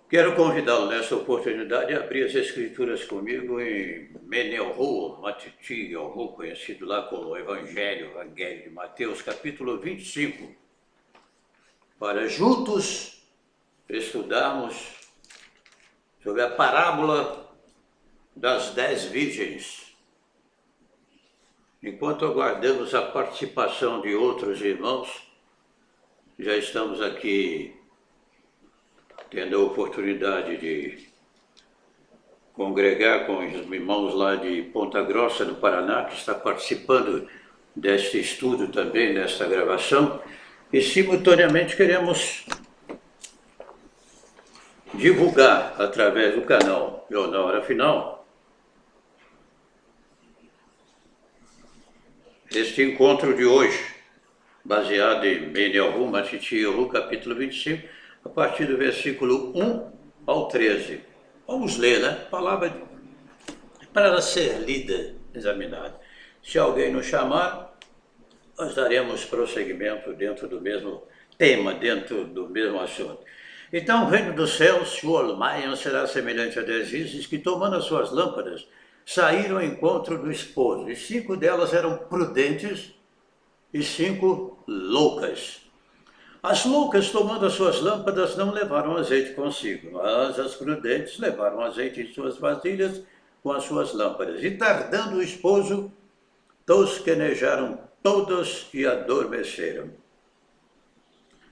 Quero convidá-lo nesta oportunidade a abrir as Escrituras comigo em Menelhu, Matityahu, conhecido lá como Evangelho de Mateus, capítulo 25, para juntos estudarmos sobre a parábola das 10 virgens. Enquanto aguardamos a participação de outros irmãos, já estamos aqui tendo a oportunidade de congregar com os irmãos lá de Ponta Grossa, no Paraná, que está participando deste estudo também, desta gravação, e simultaneamente queremos divulgar através do canal Jornal Hora Final este encontro de hoje, baseado em Menelhu, Matityahu, capítulo 25, a partir do versículo 1 ao 13. Vamos ler, né? Palavra para ser lida, examinada. Se alguém nos chamar, nós daremos prosseguimento dentro do mesmo tema, dentro do mesmo assunto. Então, o reino dos céus, o Olmaian, será semelhante a 10 virgens que, tomando as suas lâmpadas, saíram ao encontro do esposo. E 5 delas eram prudentes e 5 loucas. As loucas, tomando as suas lâmpadas, não levaram azeite consigo, mas as prudentes levaram azeite em suas vasilhas com as suas lâmpadas. E tardando o esposo, tosquenejaram todas e adormeceram.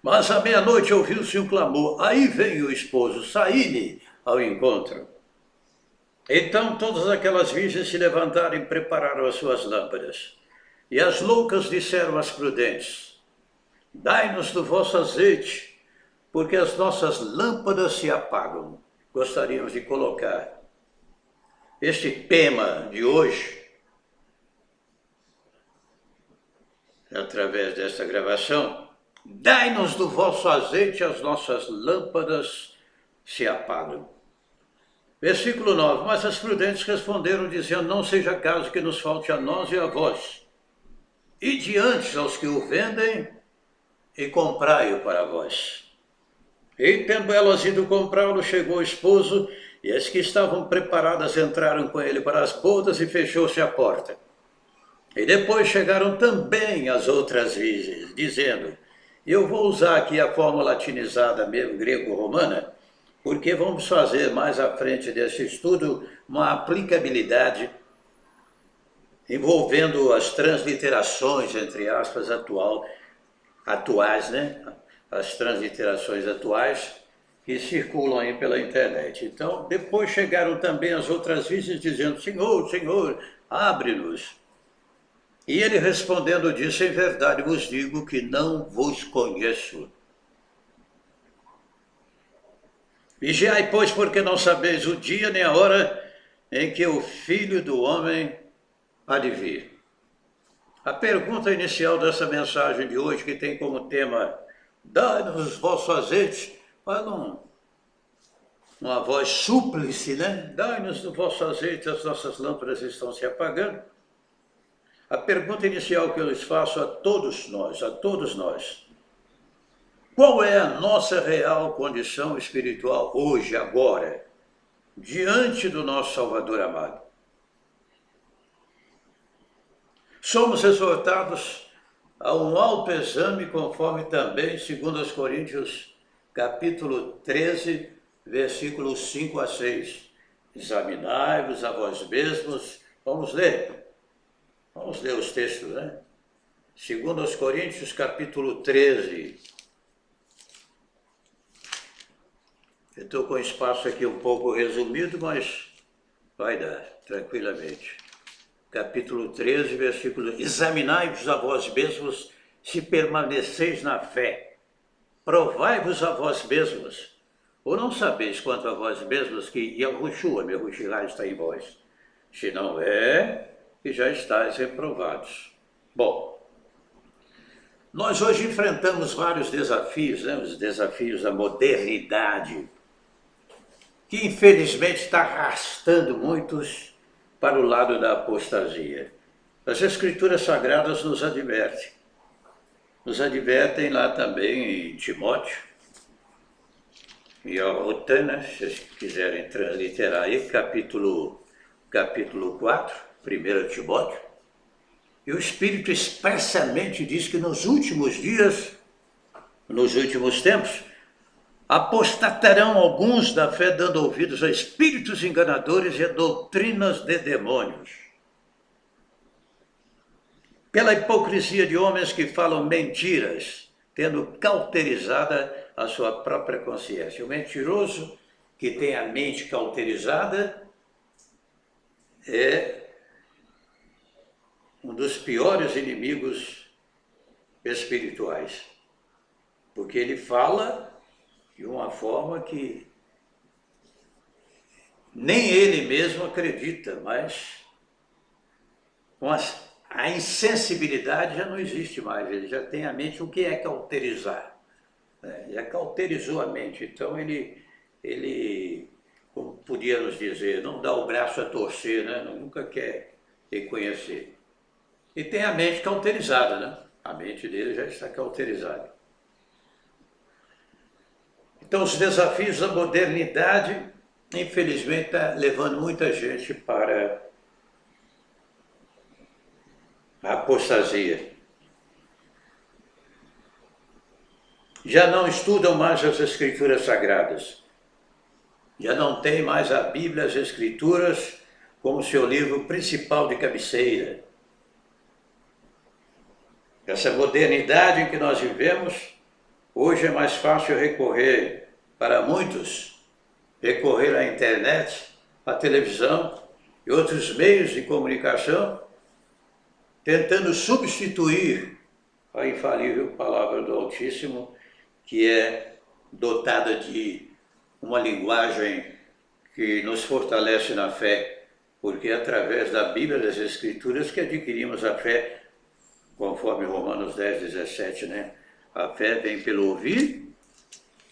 Mas à meia-noite ouviu-se um clamor: aí vem o esposo, saí-lhe ao encontro. Então todas aquelas virgens se levantaram e prepararam as suas lâmpadas. E as loucas disseram às prudentes: dai-nos do vosso azeite, porque as nossas lâmpadas se apagam. Gostaríamos de colocar este tema de hoje, através desta gravação: dai-nos do vosso azeite, as nossas lâmpadas se apagam. Versículo 9, mas as prudentes responderam, dizendo: não seja caso que nos falte a nós e a vós. E diante aos que o vendem, e comprai-o para vós. E tendo elas ido comprá-lo, chegou o esposo, e as que estavam preparadas entraram com ele para as bodas, e fechou-se a porta. E depois chegaram também as outras virgens, dizendo: eu vou usar aqui a forma latinizada mesmo, grego-romana, porque vamos fazer mais à frente desse estudo uma aplicabilidade envolvendo as transliterações, entre aspas, atuais, né? As transliterações atuais que circulam aí pela internet. Então, depois chegaram também as outras virgens dizendo: Senhor, Senhor, abre-nos. E ele respondendo disse: em verdade vos digo que não vos conheço. Vigiai, pois, porque não sabeis o dia nem a hora em que o Filho do Homem há de vir. A pergunta inicial dessa mensagem de hoje, que tem como tema: dai-nos vosso azeite, fala uma voz súplice, né? Dai-nos do vosso azeite, as nossas lâmpadas estão se apagando. A pergunta inicial que eu lhes faço a todos nós: qual é a nossa real condição espiritual hoje, agora, diante do nosso Salvador amado? Somos exortados a um autoexame, conforme também 2 Coríntios, capítulo 13, versículos 5 a 6. Examinai-vos a vós mesmos. Vamos ler os textos, né? 2 Coríntios, capítulo 13. Eu estou com o espaço aqui um pouco resumido, mas vai dar, tranquilamente. Capítulo 13, versículo: examinai-vos a vós mesmos se permaneceis na fé. Provai-vos a vós mesmos. Ou não sabeis quanto a vós mesmos que Yahushua, meu está em vós? Se não é, que já estáis reprovados. Bom, nós hoje enfrentamos vários desafios, né? Os desafios da modernidade, que infelizmente está arrastando muitos para o lado da apostasia. As Escrituras Sagradas nos advertem lá também em Timóteo, Yahuta, né? Se vocês quiserem transliterar aí, capítulo 4, 1 Timóteo. E o Espírito expressamente diz que nos últimos dias, nos últimos tempos, apostatarão alguns da fé, dando ouvidos a espíritos enganadores e a doutrinas de demônios. Pela hipocrisia de homens que falam mentiras, tendo cauterizada a sua própria consciência. O mentiroso que tem a mente cauterizada é um dos piores inimigos espirituais, porque ele fala de uma forma que nem ele mesmo acredita, mas com a insensibilidade já não existe mais, ele já tem a mente. O que é cauterizar? Já cauterizou a mente, então ele, como podíamos dizer, não dá o braço a torcer, né? Nunca quer reconhecer. E tem a mente cauterizada, né? A mente dele já está cauterizada. Então, os desafios da modernidade, infelizmente, está levando muita gente para a apostasia. Já não estudam mais as Escrituras Sagradas. Já não tem mais a Bíblia, as Escrituras, como seu livro principal de cabeceira. Essa modernidade em que nós vivemos, hoje é mais fácil recorrer, para muitos, recorrer à internet, à televisão e outros meios de comunicação, tentando substituir a infalível palavra do Altíssimo, que é dotada de uma linguagem que nos fortalece na fé, porque é através da Bíblia, das Escrituras, que adquirimos a fé, conforme Romanos 10, 17, né? A fé vem pelo ouvir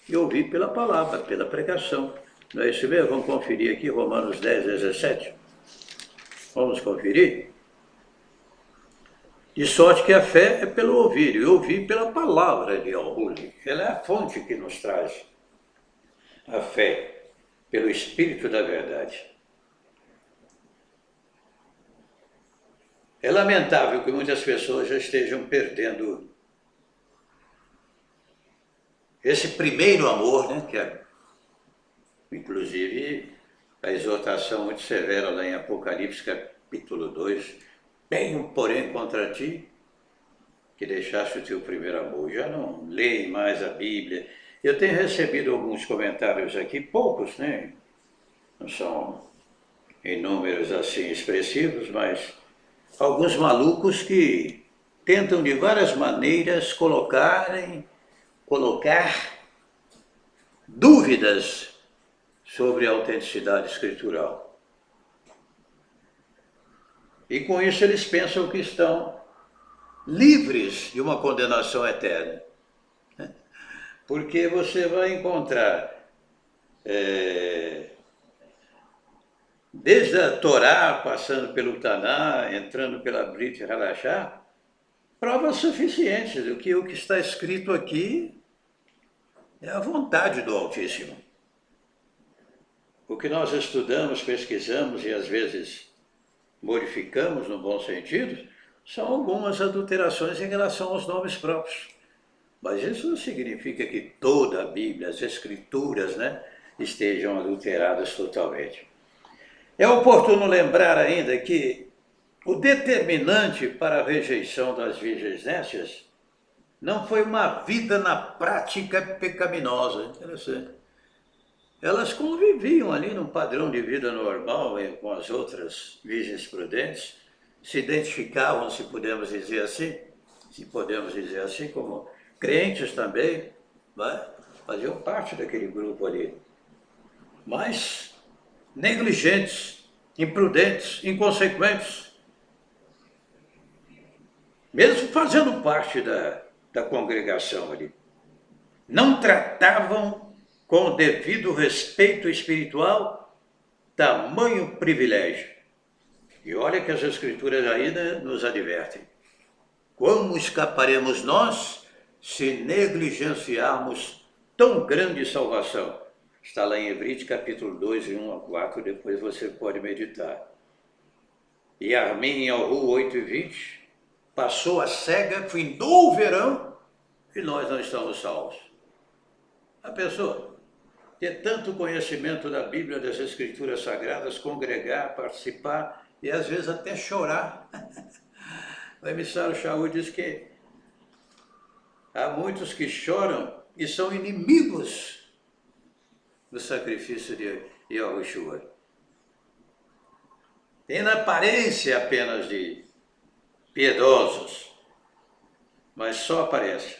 e ouvir pela palavra, pela pregação. Não é isso mesmo? Vamos conferir aqui Romanos 10, 17. Vamos conferir? De sorte que a fé é pelo ouvir, e ouvir pela palavra de Yahuwah. Ela é a fonte que nos traz a fé, pelo Espírito da verdade. É lamentável que muitas pessoas já estejam perdendo esse primeiro amor, né? Que é, inclusive, a exortação muito severa lá em Apocalipse, capítulo 2, tenho, porém, contra ti, que deixaste o teu primeiro amor. Já não leem mais a Bíblia. Eu tenho recebido alguns comentários aqui, poucos, né? Não são em números assim expressivos, mas alguns malucos que tentam de várias maneiras colocar dúvidas sobre a autenticidade escritural. E com isso eles pensam que estão livres de uma condenação eterna. Porque você vai encontrar, desde a Torá, passando pelo Taná, entrando pela Brit Hadashá, provas suficientes do que o que está escrito aqui é a vontade do Altíssimo. O que nós estudamos, pesquisamos e às vezes modificamos no bom sentido, são algumas adulterações em relação aos nomes próprios. Mas isso não significa que toda a Bíblia, as Escrituras, né, estejam adulteradas totalmente. É oportuno lembrar ainda que o determinante para a rejeição das virgens nécias não foi uma vida na prática pecaminosa. Interessante. Elas conviviam ali num padrão de vida normal com as outras virgens prudentes, se identificavam, se podemos dizer assim, como crentes também, né? Faziam parte daquele grupo ali. Mas negligentes, imprudentes, inconsequentes, mesmo fazendo parte da congregação ali. Não tratavam com o devido respeito espiritual tamanho privilégio. E olha que as Escrituras ainda nos advertem. Como escaparemos nós se negligenciarmos tão grande salvação? Está lá em Hebreus capítulo 2, de 1 a 4, depois você pode meditar. E Armin em Alru 8 e 20, passou a cega, findou o verão e nós não estamos salvos. A pessoa ter tanto conhecimento da Bíblia, das Escrituras Sagradas, congregar, participar e às vezes até chorar. O emissário Shaul diz que há muitos que choram e são inimigos do sacrifício de Yahushua. Tem na aparência apenas de piedosos, mas só aparece.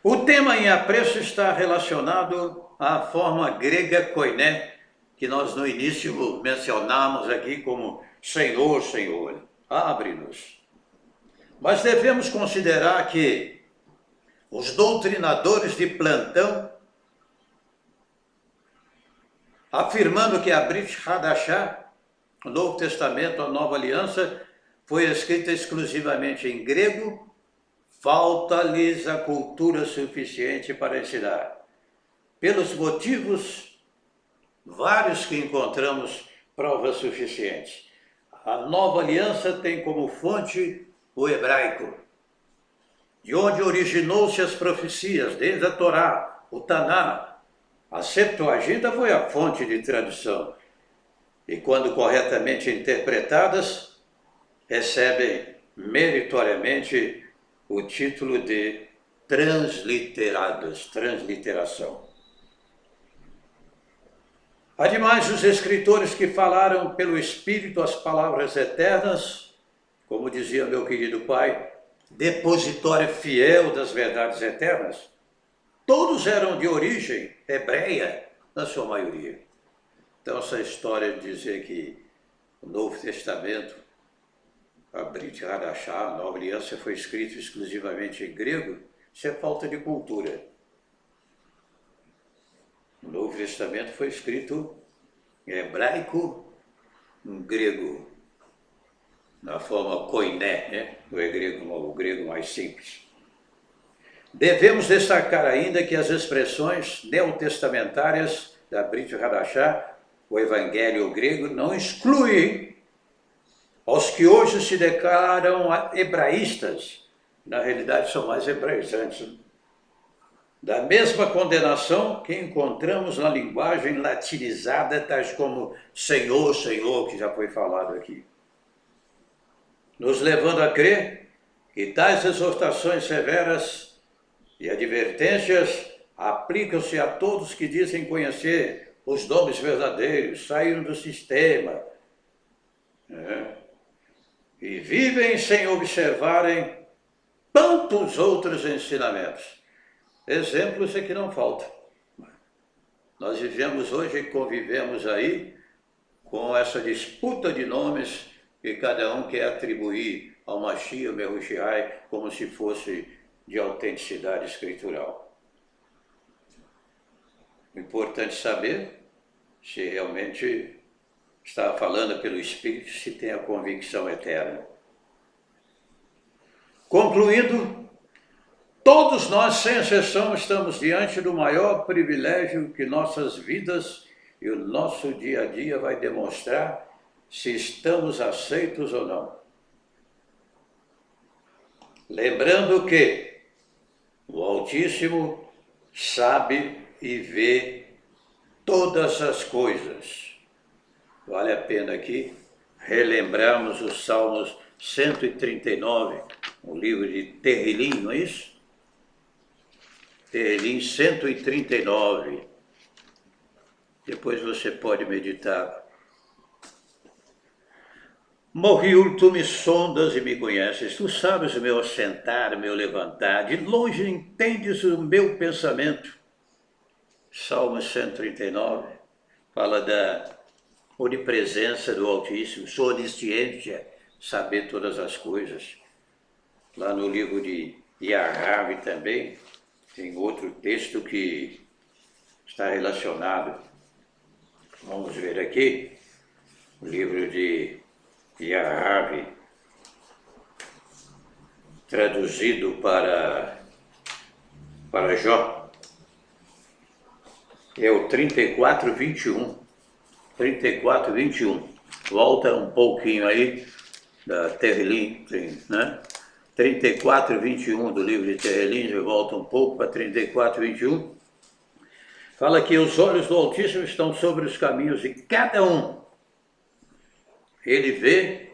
O tema em apreço está relacionado à forma grega koiné, que nós no início mencionamos aqui como Senhor, Senhor, abre-nos. Mas devemos considerar que os doutrinadores de plantão, afirmando que a Brit Hadashah, o Novo Testamento, a Nova Aliança, foi escrita exclusivamente em grego, falta-lhes a cultura suficiente para ensinar. Pelos motivos vários que encontramos provas suficientes. A Nova Aliança tem como fonte o hebraico, de onde originou-se as profecias, desde a Torá, o Taná. A Septuaginta foi a fonte de tradução. E quando corretamente interpretadas, recebem meritoriamente o título de transliteradas, transliteração. Ademais, os escritores que falaram pelo Espírito as palavras eternas, como dizia meu querido pai, depositório fiel das verdades eternas, todos eram de origem hebreia, na sua maioria. Então, essa história de dizer que o Novo Testamento, a Brit Hadashah, a Nova Aliança, foi escrito exclusivamente em grego, isso é falta de cultura. O Novo Testamento foi escrito em hebraico, em grego, na forma koiné, né? O grego mais simples. Devemos destacar ainda que as expressões neotestamentárias da Brit Hadashah, o Evangelho grego, não excluem aos que hoje se declaram hebraístas, na realidade são mais hebraizantes, da mesma condenação que encontramos na linguagem latinizada, tais como Senhor, Senhor, que já foi falado aqui. Nos levando a crer que tais exortações severas e advertências aplicam-se a todos que dizem conhecer os nomes verdadeiros, saíram do sistema, e vivem sem observarem tantos outros ensinamentos. Exemplos é que não faltam. Nós vivemos hoje e convivemos aí com essa disputa de nomes que cada um quer atribuir ao Mashiach, Yahushua, como se fosse de autenticidade escritural. O importante saber se realmente está falando pelo Espírito, se tem a convicção eterna. Concluindo, todos nós, sem exceção, estamos diante do maior privilégio que nossas vidas e o nosso dia a dia vai demonstrar se estamos aceitos ou não. Lembrando que o Altíssimo sabe e vê todas as coisas. Vale a pena aqui relembrarmos os Salmos 139, o livro de Terrilim, não é isso? Terrilim 139. Depois você pode meditar. Morriul, tu me sondas e me conheces, tu sabes o meu assentar, o meu levantar, de longe entendes o meu pensamento. Salmo 139 fala da onipresença do Altíssimo, sua onisciência, saber todas as coisas. Lá no livro de Yahav também tem outro texto que está relacionado. Vamos ver aqui, o livro de Yahav, traduzido para Jó. É o 34:21. 34:21. Volta um pouquinho aí da Terrelim, né? 34:21 do livro de Terrelim, volta um pouco para 34:21. Fala que os olhos do Altíssimo estão sobre os caminhos de cada um. Ele vê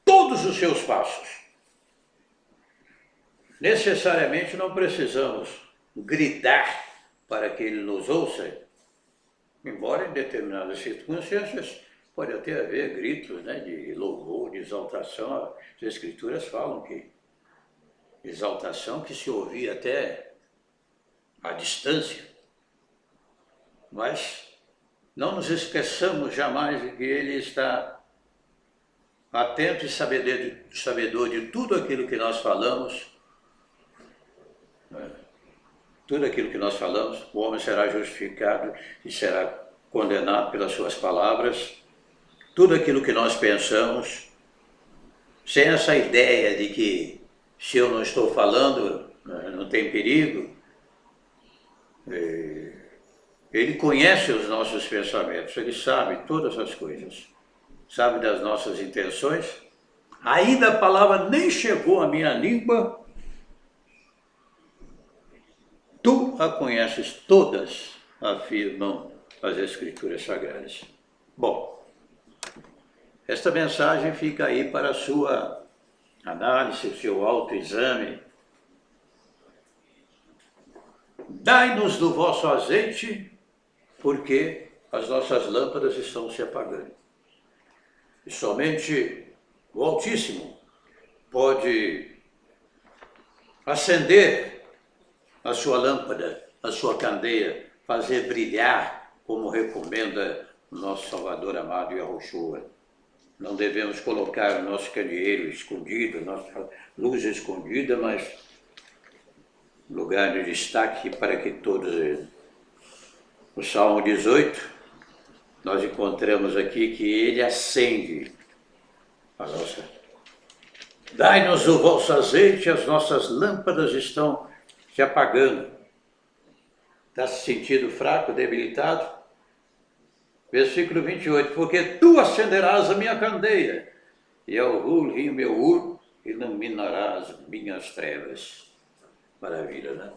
todos os seus passos. Necessariamente não precisamos gritar para que ele nos ouça, embora em determinadas circunstâncias pode até haver gritos, né, de louvor, de exaltação. As Escrituras falam que exaltação que se ouvia até à distância. Mas não nos esqueçamos jamais de que ele está atento e sabedor de tudo aquilo que nós falamos. Tudo aquilo que nós falamos, o homem será justificado e será condenado pelas suas palavras. Tudo aquilo que nós pensamos, sem essa ideia de que se eu não estou falando, não tem perigo. Ele conhece os nossos pensamentos, ele sabe todas as coisas, sabe das nossas intenções. Ainda a palavra nem chegou à minha língua, tu a conheces todas, afirmam as Escrituras Sagradas. Bom, esta mensagem fica aí para a sua análise, o seu autoexame. Dai-nos do vosso azeite, porque as nossas lâmpadas estão se apagando. E somente o Altíssimo pode acender a sua lâmpada, a sua candeia, fazer brilhar, como recomenda o nosso Salvador amado Yahushua. Não devemos colocar o nosso candeeiro escondido, nossa luz escondida, mas lugar de destaque para que todos vejam. No Salmo 18, nós encontramos aqui que ele acende a nossa. Dai-nos o vosso azeite, as nossas lâmpadas estão se apagando. Está se sentindo fraco, debilitado? Versículo 28, porque tu acenderás a minha candeia, e ao rio meu iluminarás minhas trevas. Maravilha, né?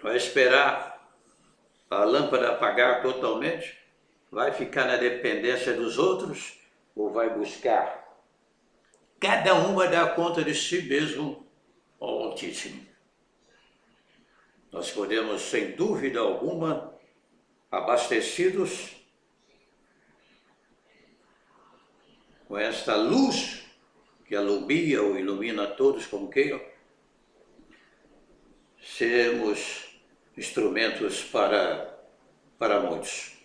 Vai esperar a lâmpada apagar totalmente? Vai ficar na dependência dos outros? Ou vai buscar? Cada um vai dar conta de si mesmo ao Altíssimo. Nós podemos, sem dúvida alguma, abastecidos com esta luz que alumia ou ilumina a todos como queiram, sermos instrumentos para muitos.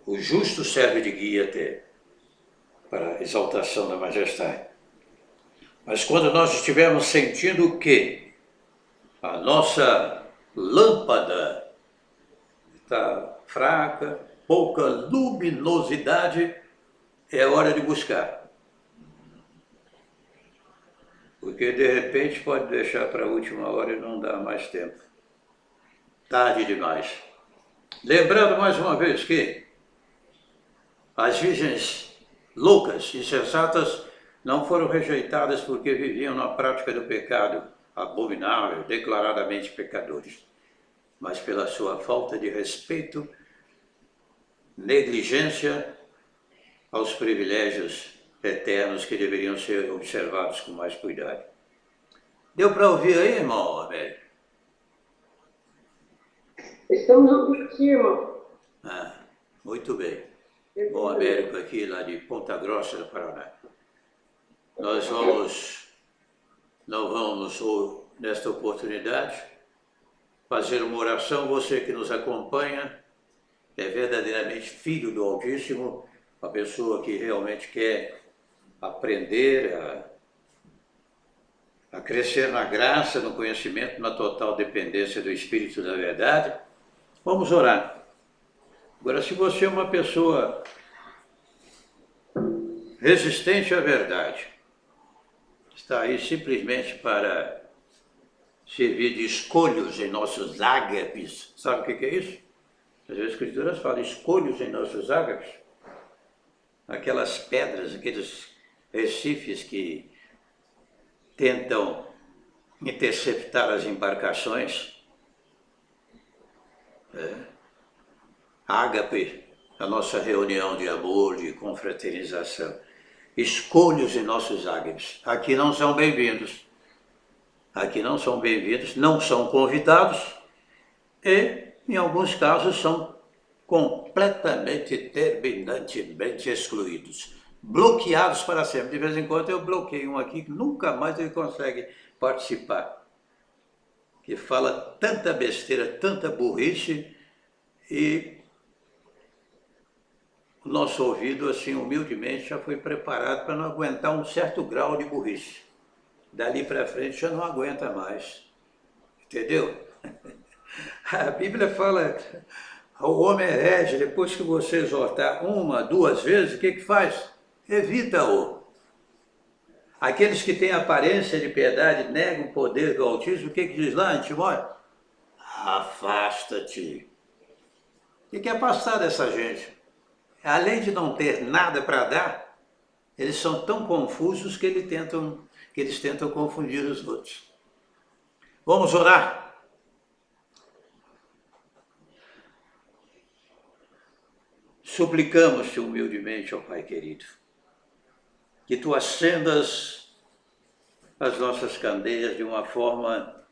O justo serve de guia até para a exaltação da majestade. Mas quando nós estivermos sentindo que a nossa lâmpada está fraca, pouca luminosidade, é hora de buscar. Porque de repente pode deixar para a última hora e não dá mais tempo. Tarde demais. Lembrando mais uma vez que as virgens loucas, insensatas, não foram rejeitadas porque viviam na prática do pecado abominável, declaradamente pecadores, mas pela sua falta de respeito, negligência aos privilégios eternos que deveriam ser observados com mais cuidado. Deu para ouvir aí, irmão Américo? Estamos ouvindo aqui, irmão. Muito bem. Bom, Américo aqui, lá de Ponta Grossa, do Paraná. Nós não vamos, nesta oportunidade, fazer uma oração. Você que nos acompanha é verdadeiramente filho do Altíssimo, uma pessoa que realmente quer aprender a crescer na graça, no conhecimento, na total dependência do Espírito da verdade. Vamos orar. Agora, se você é uma pessoa resistente à verdade, está aí simplesmente para servir de escolhos em nossos ágapes. Sabe o que é isso? As Escrituras falam escolhos em nossos ágapes. Aquelas pedras, aqueles recifes que tentam interceptar as embarcações. Ágape, a nossa reunião de amor, de confraternização. Escolhos em nossos ágapes. Aqui não são bem-vindos. Aqui não são bem-vindos, não são convidados e, em alguns casos, são completamente, terminantemente excluídos. Bloqueados para sempre. De vez em quando eu bloqueio um aqui que nunca mais ele consegue participar. Que fala tanta besteira, tanta burrice e o nosso ouvido, assim, humildemente, já foi preparado para não aguentar um certo grau de burrice. Dali para frente já não aguenta mais. Entendeu? A Bíblia fala, o homem herege, depois que você exortar uma, duas vezes, o que faz? Evita-o. Aqueles que têm aparência de piedade negam o poder do Altíssimo, o que diz lá em Timóteo? Afasta-te. O que é afastar dessa gente? Além de não ter nada para dar, eles são tão confusos que eles tentam confundir os outros. Vamos orar? Suplicamos-te humildemente, ó Pai querido, que tu acendas as nossas candeias de uma forma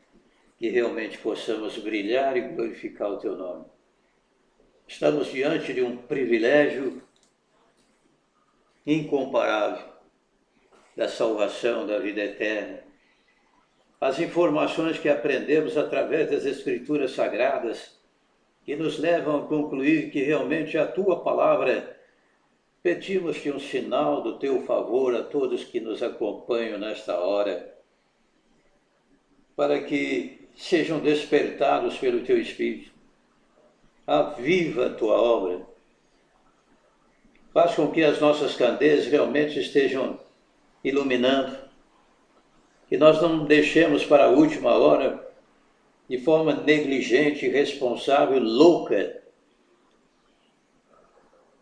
que realmente possamos brilhar e glorificar o teu nome. Estamos diante de um privilégio incomparável da salvação, da vida eterna. As informações que aprendemos através das Escrituras Sagradas, que nos levam a concluir que realmente a tua palavra, pedimos-te um sinal do teu favor a todos que nos acompanham nesta hora, para que sejam despertados pelo teu Espírito. Aviva a tua obra. Faz com que as nossas candeias realmente estejam iluminando, que nós não deixemos para a última hora, de forma negligente, irresponsável, louca,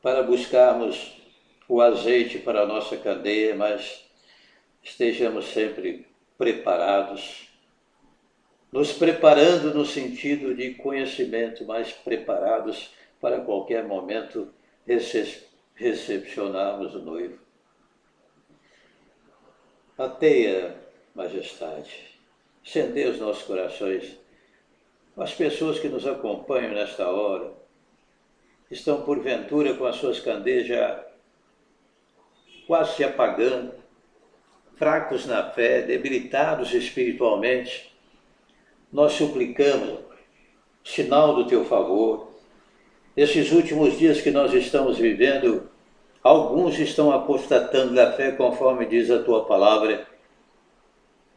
para buscarmos o azeite para a nossa candeia, mas estejamos sempre preparados, nos preparando no sentido de conhecimento, mas preparados para qualquer momento recepcionarmos o noivo. Ateia, majestade, incendeia os nossos corações. As pessoas que nos acompanham nesta hora estão, porventura, com as suas candeias já quase se apagando, fracos na fé, debilitados espiritualmente. Nós suplicamos, sinal do teu favor. Nesses últimos dias que nós estamos vivendo, alguns estão apostatando da fé, conforme diz a tua palavra.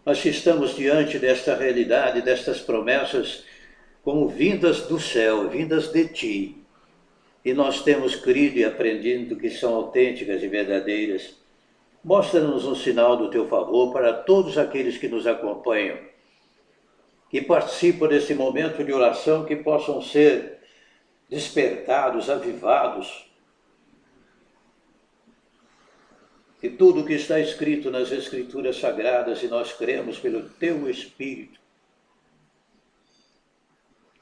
Mas se estamos diante desta realidade, destas promessas, como vindas do céu, vindas de ti, e nós temos crido e aprendido que são autênticas e verdadeiras, mostra-nos um sinal do teu favor para todos aqueles que nos acompanham, que participam desse momento de oração, que possam ser despertados, avivados, e tudo o que está escrito nas Escrituras Sagradas, e nós cremos pelo teu Espírito,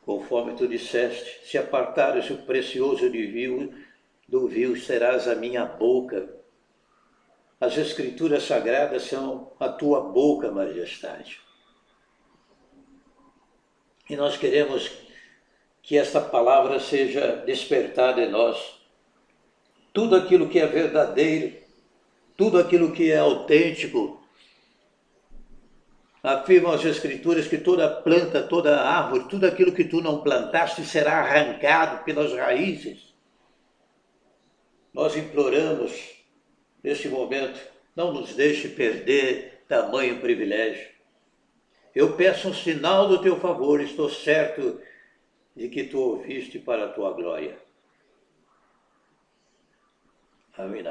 conforme tu disseste, se apartares o precioso do vil, serás a minha boca. As Escrituras Sagradas são a tua boca, majestade. E nós queremos que esta palavra seja despertada em nós. Tudo aquilo que é verdadeiro, tudo aquilo que é autêntico. Afirmam as Escrituras que toda planta, toda árvore, tudo aquilo que tu não plantaste será arrancado pelas raízes. Nós imploramos, neste momento, não nos deixe perder tamanho privilégio. Eu peço um sinal do teu favor, estou certo de que tu ouviste para a tua glória. Amém.